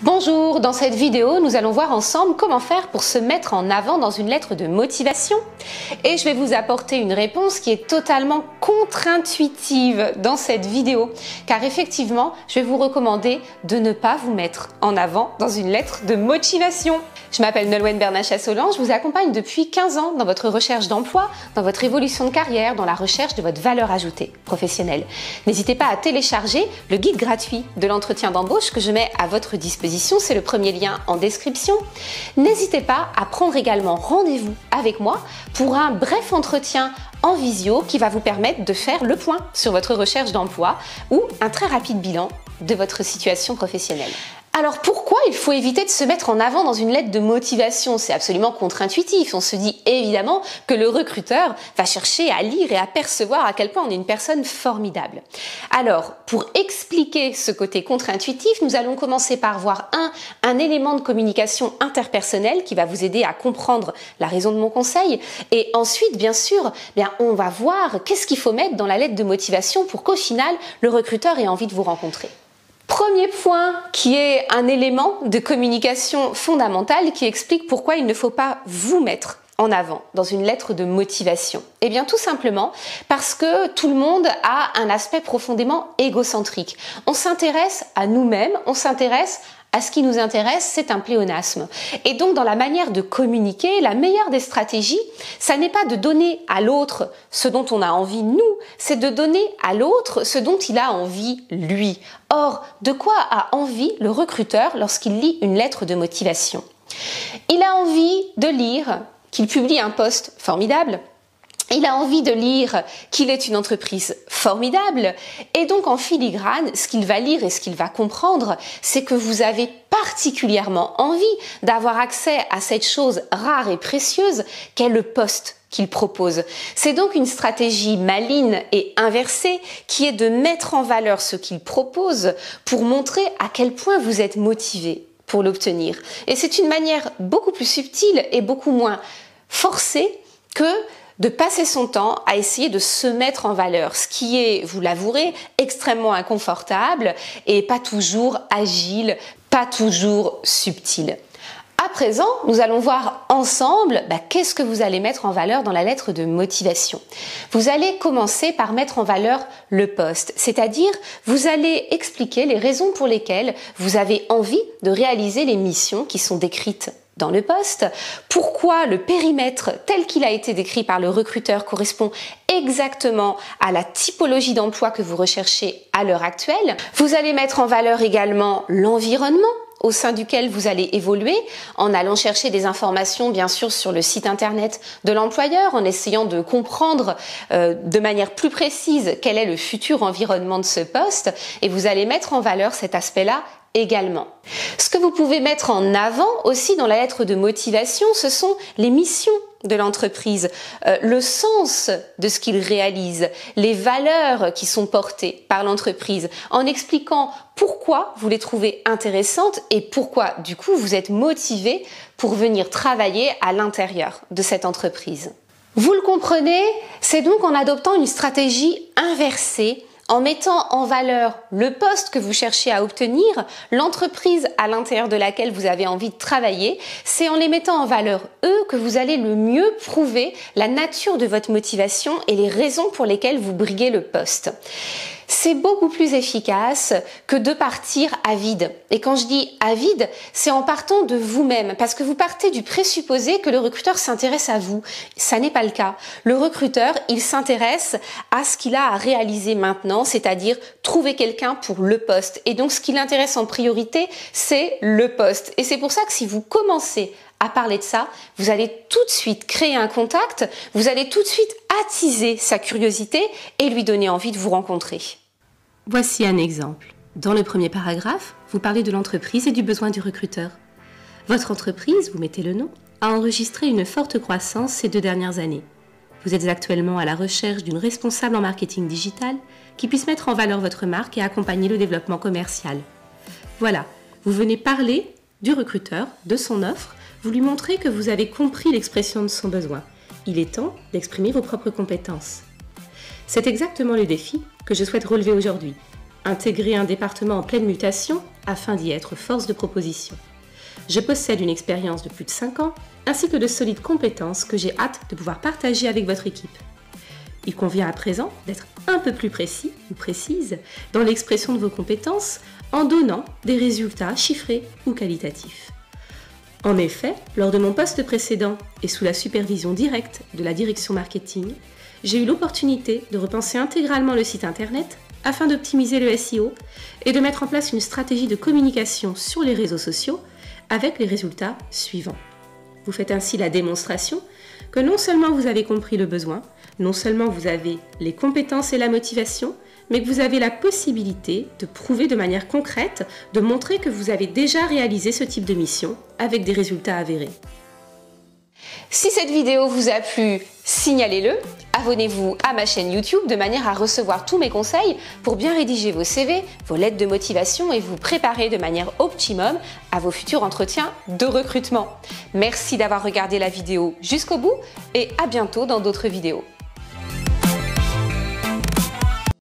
Bonjour, dans cette vidéo, nous allons voir ensemble comment faire pour se mettre en avant dans une lettre de motivation. Et je vais vous apporter une réponse qui est totalement contre-intuitive dans cette vidéo. Car effectivement, je vais vous recommander de ne pas vous mettre en avant dans une lettre de motivation. Je m'appelle Nolwenn Bernachat-Solange, je vous accompagne depuis 15 ans dans votre recherche d'emploi, dans votre évolution de carrière, dans la recherche de votre valeur ajoutée professionnelle. N'hésitez pas à télécharger le guide gratuit de l'entretien d'embauche que je mets à votre disposition, c'est le premier lien en description. N'hésitez pas à prendre également rendez-vous avec moi pour un bref entretien en visio qui va vous permettre de faire le point sur votre recherche d'emploi ou un très rapide bilan de votre situation professionnelle. Alors pourquoi il faut éviter de se mettre en avant dans une lettre de motivation? C'est absolument contre-intuitif. On se dit évidemment que le recruteur va chercher à lire et à percevoir à quel point on est une personne formidable. Alors pour expliquer ce côté contre-intuitif, nous allons commencer par voir un élément de communication interpersonnelle qui va vous aider à comprendre la raison de mon conseil. Et ensuite, bien sûr, on va voir qu'est-ce qu'il faut mettre dans la lettre de motivation pour qu'au final, le recruteur ait envie de vous rencontrer. Premier point qui est un élément de communication fondamental qui explique pourquoi il ne faut pas vous mettre en avant dans une lettre de motivation. Eh bien tout simplement parce que tout le monde a un aspect profondément égocentrique. On s'intéresse à nous-mêmes, on s'intéresse à ce qui nous intéresse, c'est un pléonasme. Et donc dans la manière de communiquer, la meilleure des stratégies, ça n'est pas de donner à l'autre ce dont on a envie nous, c'est de donner à l'autre ce dont il a envie lui. Or, de quoi a envie le recruteur lorsqu'il lit une lettre de motivation? Il a envie de lire qu'il publie un post formidable. Il a envie de lire qu'il est une entreprise formidable et donc en filigrane, ce qu'il va lire et ce qu'il va comprendre, c'est que vous avez particulièrement envie d'avoir accès à cette chose rare et précieuse qu'est le poste qu'il propose. C'est donc une stratégie maligne et inversée qui est de mettre en valeur ce qu'il propose pour montrer à quel point vous êtes motivé pour l'obtenir. Et c'est une manière beaucoup plus subtile et beaucoup moins forcée que de passer son temps à essayer de se mettre en valeur, ce qui est, vous l'avouerez, extrêmement inconfortable et pas toujours agile, pas toujours subtil. À présent, nous allons voir ensemble qu'est-ce que vous allez mettre en valeur dans la lettre de motivation. Vous allez commencer par mettre en valeur le poste, c'est-à-dire vous allez expliquer les raisons pour lesquelles vous avez envie de réaliser les missions qui sont décrites dans le poste, pourquoi le périmètre tel qu'il a été décrit par le recruteur correspond exactement à la typologie d'emploi que vous recherchez à l'heure actuelle. Vous allez mettre en valeur également l'environnement au sein duquel vous allez évoluer en allant chercher des informations bien sûr sur le site internet de l'employeur, en essayant de comprendre de manière plus précise quel est le futur environnement de ce poste et vous allez mettre en valeur cet aspect-là également. Ce que vous pouvez mettre en avant aussi dans la lettre de motivation, ce sont les missions de l'entreprise, le sens de ce qu'il réalise, les valeurs qui sont portées par l'entreprise, en expliquant pourquoi vous les trouvez intéressantes et pourquoi du coup vous êtes motivé pour venir travailler à l'intérieur de cette entreprise. Vous le comprenez, c'est donc en adoptant une stratégie inversée, en mettant en valeur le poste que vous cherchez à obtenir, l'entreprise à l'intérieur de laquelle vous avez envie de travailler, c'est en les mettant en valeur eux que vous allez le mieux prouver la nature de votre motivation et les raisons pour lesquelles vous briguez le poste. C'est beaucoup plus efficace que de partir à vide. Et quand je dis à vide, c'est en partant de vous-même, parce que vous partez du présupposé que le recruteur s'intéresse à vous. Ça n'est pas le cas. Le recruteur, il s'intéresse à ce qu'il a à réaliser maintenant, c'est-à-dire trouver quelqu'un pour le poste. Et donc, ce qui l'intéresse en priorité, c'est le poste. Et c'est pour ça que si vous commencez à parler de ça, vous allez tout de suite créer un contact, vous allez tout de suite attiser sa curiosité et lui donner envie de vous rencontrer. Voici un exemple. Dans le premier paragraphe, vous parlez de l'entreprise et du besoin du recruteur. Votre entreprise, vous mettez le nom, a enregistré une forte croissance ces 2 dernières années. Vous êtes actuellement à la recherche d'une responsable en marketing digital qui puisse mettre en valeur votre marque et accompagner le développement commercial. Voilà, vous venez parler du recruteur, de son offre, vous lui montrez que vous avez compris l'expression de son besoin. Il est temps d'exprimer vos propres compétences. C'est exactement le défi que je souhaite relever aujourd'hui. Intégrer un département en pleine mutation afin d'y être force de proposition. Je possède une expérience de plus de 5 ans, ainsi que de solides compétences que j'ai hâte de pouvoir partager avec votre équipe. Il convient à présent d'être un peu plus précis ou précise dans l'expression de vos compétences en donnant des résultats chiffrés ou qualitatifs. En effet, lors de mon poste précédent et sous la supervision directe de la direction marketing, j'ai eu l'opportunité de repenser intégralement le site internet afin d'optimiser le SEO et de mettre en place une stratégie de communication sur les réseaux sociaux avec les résultats suivants. Vous faites ainsi la démonstration que non seulement vous avez compris le besoin, non seulement vous avez les compétences et la motivation, mais que vous avez la possibilité de prouver de manière concrète, de montrer que vous avez déjà réalisé ce type de mission avec des résultats avérés. Si cette vidéo vous a plu, signalez-le, abonnez-vous à ma chaîne YouTube de manière à recevoir tous mes conseils pour bien rédiger vos CV, vos lettres de motivation et vous préparer de manière optimum à vos futurs entretiens de recrutement. Merci d'avoir regardé la vidéo jusqu'au bout et à bientôt dans d'autres vidéos.